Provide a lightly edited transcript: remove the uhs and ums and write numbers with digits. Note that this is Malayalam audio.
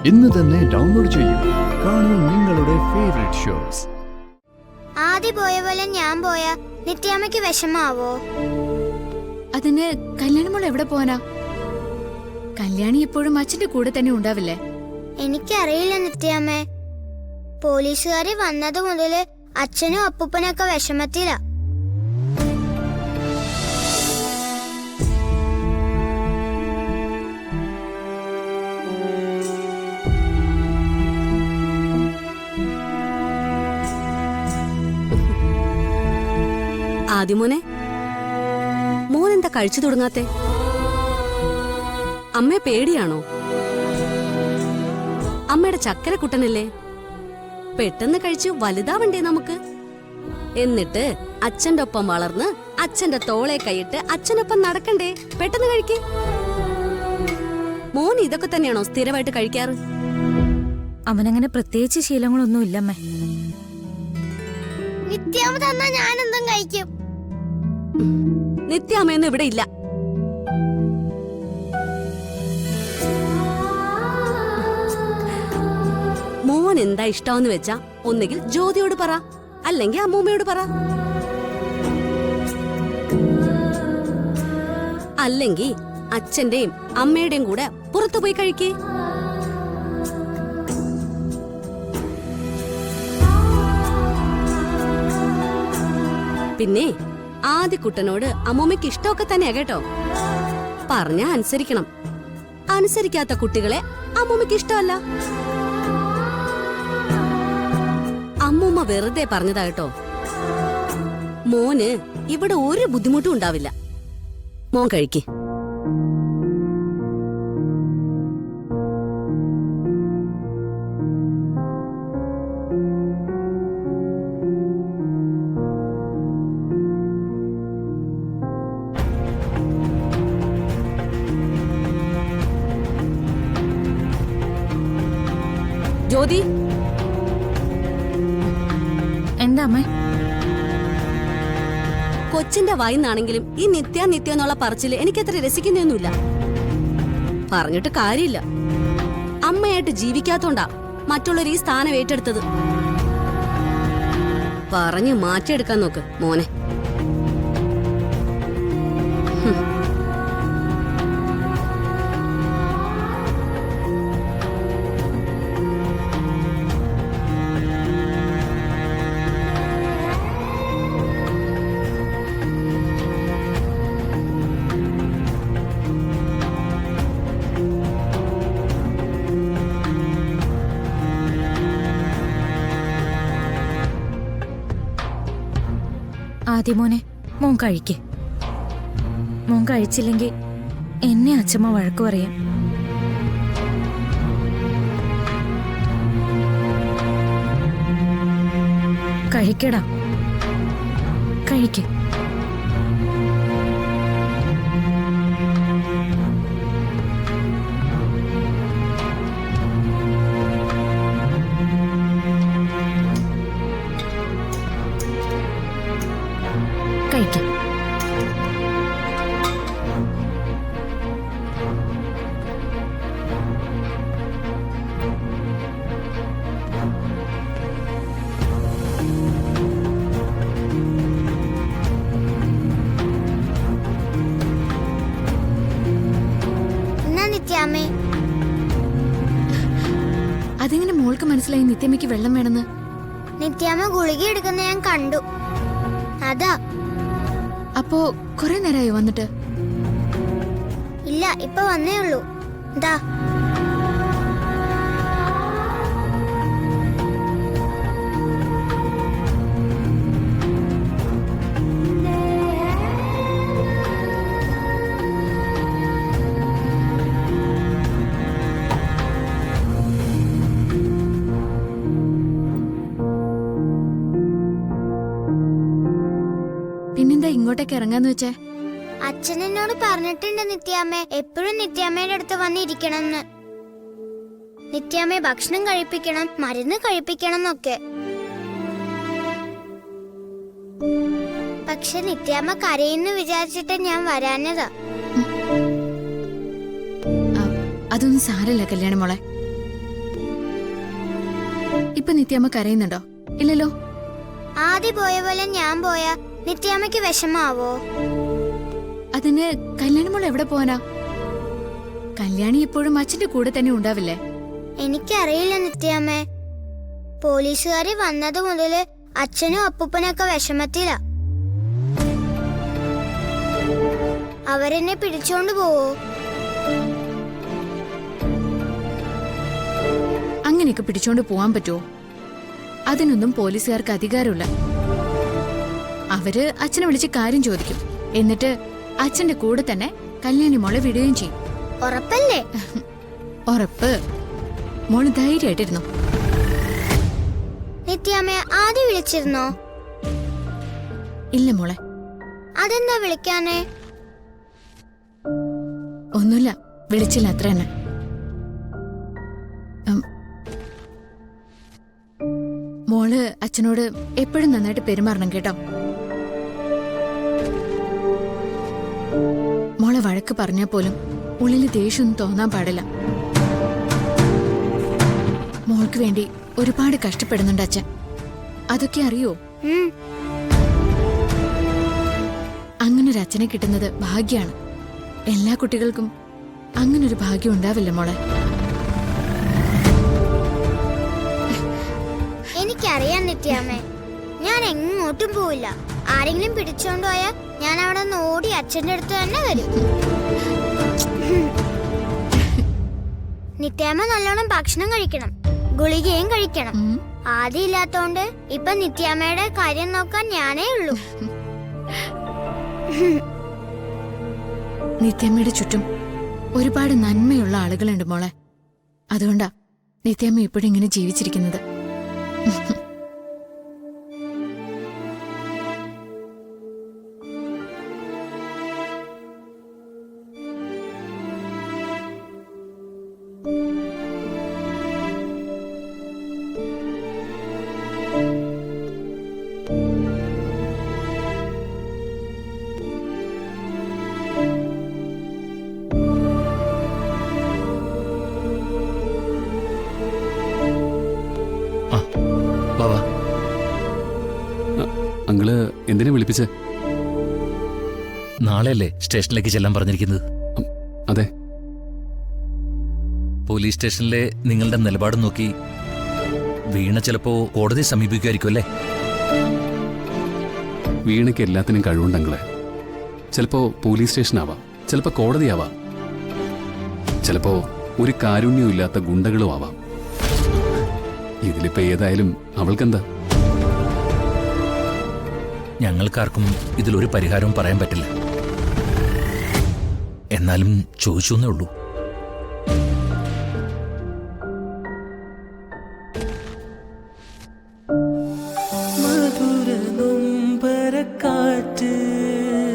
ഇന്ന് തന്നെ ഡൗൺലോഡ് ചെയ്യൂ. കാണൂ നിങ്ങളുടെ ഫേവറേറ്റ് ഷോസ്. ആദ്യ പോയ പോലെ ഞാൻ പോയ നിത്യാമ്മയ്ക്ക് വിഷമാവോ? അതിന് കല്യാണമോൾ എവിടെ പോവാനാ? കല്യാണി എപ്പോഴും അച്ഛന്റെ കൂടെ തന്നെ ഉണ്ടാവില്ലേ? എനിക്കറിയില്ല നിത്യാമ്മേ. പോലീസുകാരി വന്നത് മുതല് അച്ഛനും അപ്പൂപ്പനൊക്കെ വിഷമത്തില. ആദിമോനെ, മോനെന്താ കഴിച്ചു തുടങ്ങാത്തെ? അമ്മയെ പേടിയാണോ? അമ്മയുടെ ചക്കര കുട്ടനല്ലേ, പെട്ടെന്ന് കഴിച്ചു വലുതാവണ്ടേ നമുക്ക്? എന്നിട്ട് അച്ഛന്റെ ഒപ്പം വളർന്ന് അച്ഛന്റെ തോളെ കൈയിട്ട് അച്ഛനൊപ്പം നടക്കണ്ടേ? പെട്ടെന്ന് കഴിക്കേ. മോൻ ഇതൊക്കെ തന്നെയാണോ സ്ഥിരമായിട്ട് കഴിക്കാറ്? അവനങ്ങനെ പ്രത്യേകിച്ച് ശീലങ്ങളൊന്നും ഇല്ലമ്മേ. നിത്യാമ്മ തന്നാ ഞാനെന്തും കഴിക്കും. നിത്യാമ്മയൊന്നും ഇവിടെ ഇല്ല. മോൻ എന്താ ഇഷ്ടമെന്ന് വെച്ചാ ഒന്നുകിൽ ജ്യോതിയോട് പറ, അല്ലെങ്കിൽ അമ്മൂമ്മയോട് പറ, അല്ലെങ്കിൽ അച്ഛന്റെയും അമ്മയുടെയും കൂടെ പുറത്തു പോയി കഴിക്കേ. പിന്നെ ആദ്യക്കുട്ടനോട് അമ്മൂമ്മയ്ക്ക് ഇഷ്ടമൊക്കെ തന്നെയാ കേട്ടോ. പറഞ്ഞാ അനുസരിക്കണം. അനുസരിക്കാത്ത കുട്ടികളെ അമ്മൂമ്മയ്ക്ക് ഇഷ്ടമല്ല. അമ്മൂമ്മ വെറുതെ പറഞ്ഞതാ കേട്ടോ. മോന് ഇവിടെ ഒരു ബുദ്ധിമുട്ടും ഉണ്ടാവില്ല. മോൻ കഴിക്ക്. ജ്യോതി, എന്താ അമ്മേ? കൊച്ചിന്റെ വായിന്നാണെങ്കിലും ഈ നിത്യ നിത്യ എന്നുള്ള പറച്ചില് എനിക്കത്ര രസിക്കുന്നൊന്നുമില്ല. പറഞ്ഞിട്ട് കാര്യമില്ല. അമ്മയായിട്ട് ജീവിക്കാത്തോണ്ടാ മറ്റുള്ളവർ ഈ സ്ഥാനം ഏറ്റെടുത്തത്. പറഞ്ഞു മാറ്റിയെടുക്കാൻ നോക്ക് മോനെ. ആദിമോനെ, മോൻ കഴിക്ക്. മോൻ കഴിച്ചില്ലെങ്കിൽ എന്നെ അച്ഛമ്മ വഴക്കു പറയാം. കഴിക്കടാ, കഴിക്ക്. കഴിക്ക്. എന്നാ നിത്യാമ്മേ? അതെങ്ങനെ മോൾക്ക് മനസ്സിലായി നിത്യമയ്ക്ക് വെള്ളം വേണമെന്ന്? നിത്യാമ്മ ഗുളിക എടുക്കുന്ന ഞാൻ കണ്ടു, അതാ. അപ്പോ കുറെ നേരമായോ വന്നിട്ട്? ഇല്ല, ഇപ്പൊ വന്നേ ഉള്ളൂ. ദാ. പിന്നെന്താ ഇങ്ങോട്ടേക്ക് ഇറങ്ങാന്ന് വെച്ചേ? അച്ഛൻ എന്നോട് പറഞ്ഞിട്ടുണ്ട് നിത്യാമ്മേ, എപ്പോഴും നിത്യാമ്മയുടെ അടുത്ത് വന്നിരിക്കണമെന്ന്. നിത്യാമ്മയെ ഭക്ഷണം കഴിപ്പിക്കണം, മരുന്ന് കഴിപ്പിക്കണം എന്നൊക്കെ. പക്ഷെ നിത്യാമ്മ കരയെന്ന് വിചാരിച്ചിട്ട് ഞാൻ വരാഞ്ഞതാ. അതൊന്നും സാരല്ല കല്യാണി മോളെ. ഇപ്പൊ നിത്യാമ്മ കരയുന്നുണ്ടോ? ഇല്ലല്ലോ. ആദ്യം പോയ പോലെ ഞാൻ പോയാ നിത്യാമ്മയ്ക്ക് വിഷമാവോ? അതിന് കല്യാണിമോൾ എവിടെ പോവാനാ? കല്യാണി എപ്പോഴും അച്ഛന്റെ കൂടെ തന്നെ ഉണ്ടാവില്ലേ? എനിക്കറിയില്ല നിത്യാമ്മേ. പോലീസുകാരി വന്നത് മുതല് അച്ഛനും അപ്പൂപ്പനൊക്കെ വിഷമത്തിലാ. അവരെന്നെ പിടിച്ചോണ്ട് പോവോ? അങ്ങനെയൊക്കെ പിടിച്ചോണ്ട് പോവാൻ പറ്റുമോ? അതിനൊന്നും പോലീസുകാർക്ക് അധികാരമില്ല. അവര് അച്ഛനെ വിളിച്ച് കാര്യം ചോദിക്കും. എന്നിട്ട് അച്ഛന്റെ കൂടെ തന്നെ കല്യാണി മോളെ വിടുകയും ചെയ്യും. ഉറപ്പല്ലേ? ഉറപ്പ്. മോള് ധൈര്യമായിട്ടിരുന്നു. നിത്യാമ്മയെ ആദ്യം വിളിച്ചിരുന്നോ? ഇല്ല മോളെ. അതെന്താ വിളിക്കാനേ? ഒന്നുമില്ല, വിളിച്ചില്ല, അത്ര തന്നെ. മോള് അച്ഛനോട് എപ്പോഴും നന്നായിട്ട് പെരുമാറണം കേട്ടോ. മോളെ വഴക്ക് പറഞ്ഞാൽ പോലും ഉള്ളില് ദേഷ്യമൊന്നും തോന്നാൻ പാടില്ല. മോൾക്ക് വേണ്ടി ഒരുപാട് കഷ്ടപ്പെടുന്നുണ്ട് അച്ഛൻ. അതൊക്കെ അറിയോ? അങ്ങനൊരു അച്ഛനെ കിട്ടുന്നത് ഭാഗ്യാണ്. എല്ലാ കുട്ടികൾക്കും അങ്ങനൊരു ഭാഗ്യം ഉണ്ടാവില്ല മോളെ. എനിക്കറിയാം നിത്യാമ്മേ, ഞാൻ എങ്ങോട്ടും പോവില്ല. ആരെങ്കിലും പിടിച്ചോണ്ട് പോയാൽ ഞാൻ അവിടെ നിന്ന് ഓടി അച്ഛന്റെ അടുത്ത് തന്നെ വരും. നിത്യാമ്മ നല്ലോണം ഭക്ഷണം കഴിക്കണം, ഗുളികയും കഴിക്കണം. ആദ്യം ഇല്ലാത്തോണ്ട് ഇപ്പൊ നിത്യാമ്മയുടെ കാര്യം നോക്കാൻ ഞാനേ ഉള്ളൂ. നിത്യാമ്മയുടെ ചുറ്റും ഒരുപാട് നന്മയുള്ള ആളുകളുണ്ട് മോളെ. അതുകൊണ്ടാ നിത്യാമ്മ ഇപ്പോഴും ഇങ്ങനെ ജീവിച്ചിരിക്കുന്നത്. അങ്കിള് എന്തിനാ വിളിപ്പിച്ചേ? നാളെയല്ലേ സ്റ്റേഷനിലേക്ക് ചെല്ലാൻ പറഞ്ഞിരിക്കുന്നത്? അതെ. പോലീസ് സ്റ്റേഷനിലെ നിങ്ങളുടെ നിലപാട് നോക്കി വീണ ചിലപ്പോ കോടതിയെ സമീപിക്കുമായിരിക്കും അല്ലേ? വീണയ്ക്ക് എല്ലാത്തിനും കഴിവുണ്ടങ്കിളെ. ചിലപ്പോ പോലീസ് സ്റ്റേഷനാവാം, ചിലപ്പോ കോടതിയാവാം, ചിലപ്പോ ഒരു കാരുണ്യവും ഇല്ലാത്ത ഗുണ്ടകളും ആവാം. ഇതിലിപ്പോ ഏതായാലും അവൾക്കെന്താ? ഞങ്ങൾക്കാർക്കും ഇതിലൊരു പരിഹാരവും പറയാൻ പറ്റില്ല. എന്നാലും ചോദിച്ചു എന്നേ ഉള്ളൂ.